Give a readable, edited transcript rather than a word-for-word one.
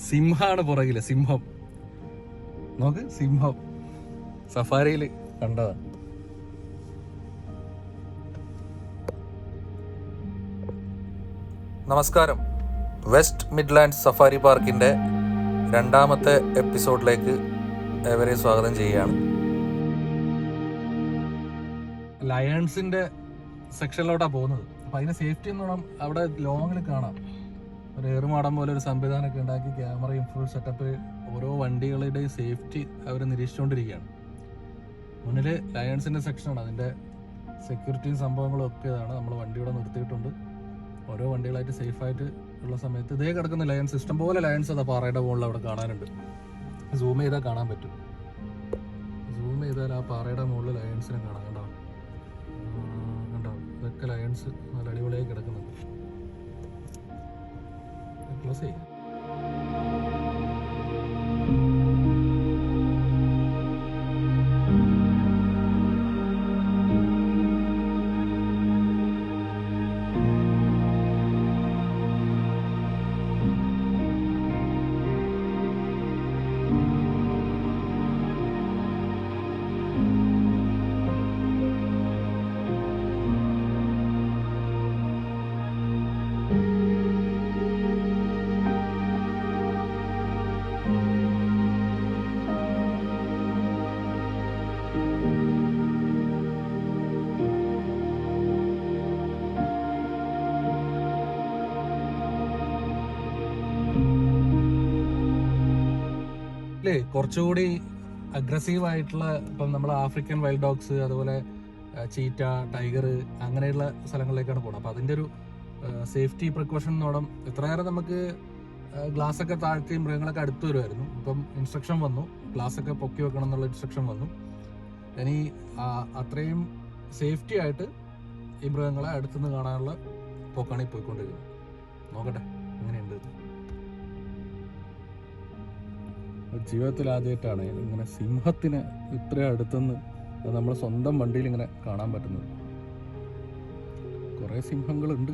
സിംഹമാണ് പുറകില്, സിംഹം. നോക്ക്, സിംഹം സഫാരിയില് കണ്ടതാ. നമസ്കാരം. വെസ്റ്റ് മിഡ്ലാൻഡ് സഫാരി പാർക്കിന്റെ രണ്ടാമത്തെ എപ്പിസോഡിലേക്ക് ഏവരെ സ്വാഗതം ചെയ്യുകയാണ്. ലയൺസിന്റെ സെക്ഷനിലോട്ടാണ് പോകുന്നത്. അപ്പം അതിന് സേഫ്റ്റി എന്ന് വേണം. അവിടെ ലോങ്ങിൽ കാണാം ഒരു ഏറുമാടം പോലെ ഒരു സംവിധാനമൊക്കെ ഉണ്ടാക്കി ക്യാമറയും ഫുൾ സെറ്റപ്പ്. ഓരോ വണ്ടികളുടെയും സേഫ്റ്റി അവർ നിരീക്ഷിച്ചുകൊണ്ടിരിക്കുകയാണ്. മുന്നിൽ ലയൺസിന്റെ സെക്ഷനാണ്. അതിന്റെ സെക്യൂരിറ്റിയും സംഭവങ്ങളും ഒക്കെ ഇതാണ്. നമ്മൾ വണ്ടിയുടെ നിർത്തിയിട്ടുണ്ട്. ഓരോ വണ്ടികളായിട്ട് സേഫായിട്ട് ഉള്ള സമയത്ത് ഇതേ കിടക്കുന്ന ലയൺസ്, ഇഷ്ടംപോലെ ലയൺസ് അതാ പാറയുടെ മുകളിൽ അവിടെ കാണാനുണ്ട്. സൂം ചെയ്താൽ കാണാൻ പറ്റും. സൂം ചെയ്താൽ ആ പാറയുടെ മുകളിൽ ലയൺസിനെ കാണാം. കണ്ടോ കണ്ടോ, ഇതൊക്കെ ലയൺസ് നല്ല അടിപൊളിയായി കിടക്കുന്നുണ്ട്. ക്ലോസ് ചെയ്യും. കുറച്ചുകൂടി അഗ്രസീവ് ആയിട്ടുള്ള, ഇപ്പം നമ്മൾ ആഫ്രിക്കൻ വൈൽഡ് ഡോഗ്സ്, അതുപോലെ ചീറ്റ, ടൈഗർ, അങ്ങനെയുള്ള സ്ഥലങ്ങളിലേക്കാണ് പോകുന്നത്. അപ്പം അതിൻ്റെ ഒരു സേഫ്റ്റി പ്രിക്കോഷൻ എന്നോണം എത്രയേറെ നമുക്ക് ഗ്ലാസ് ഒക്കെ താഴ്ത്തി മൃഗങ്ങളൊക്കെ അടുത്ത് വരുമായിരുന്നു. ഇപ്പം ഇൻസ്ട്രക്ഷൻ വന്നു, ഗ്ലാസ് ഒക്കെ പൊക്കി വെക്കണം എന്നുള്ള ഇൻസ്ട്രക്ഷൻ വന്നു. ഇനി അത്രയും സേഫ്റ്റി ആയിട്ട് ഈ മൃഗങ്ങളെ അടുത്തുനിന്ന് കാണാനുള്ള പോക്കാണ് ഈ പോയിക്കൊണ്ടിരിക്കുന്നത്. നോക്കട്ടെ എങ്ങനെയുണ്ട്. ജീവിതത്തിൽ ആദ്യമായിട്ടാണ് ഇങ്ങനെ സിംഹത്തിന് ഇത്രയും അടുത്തുനിന്ന് നമ്മൾ സ്വന്തം വണ്ടിയിൽ ഇങ്ങനെ കാണാൻ പറ്റുന്നത്. കുറേ സിംഹങ്ങളുണ്ട്.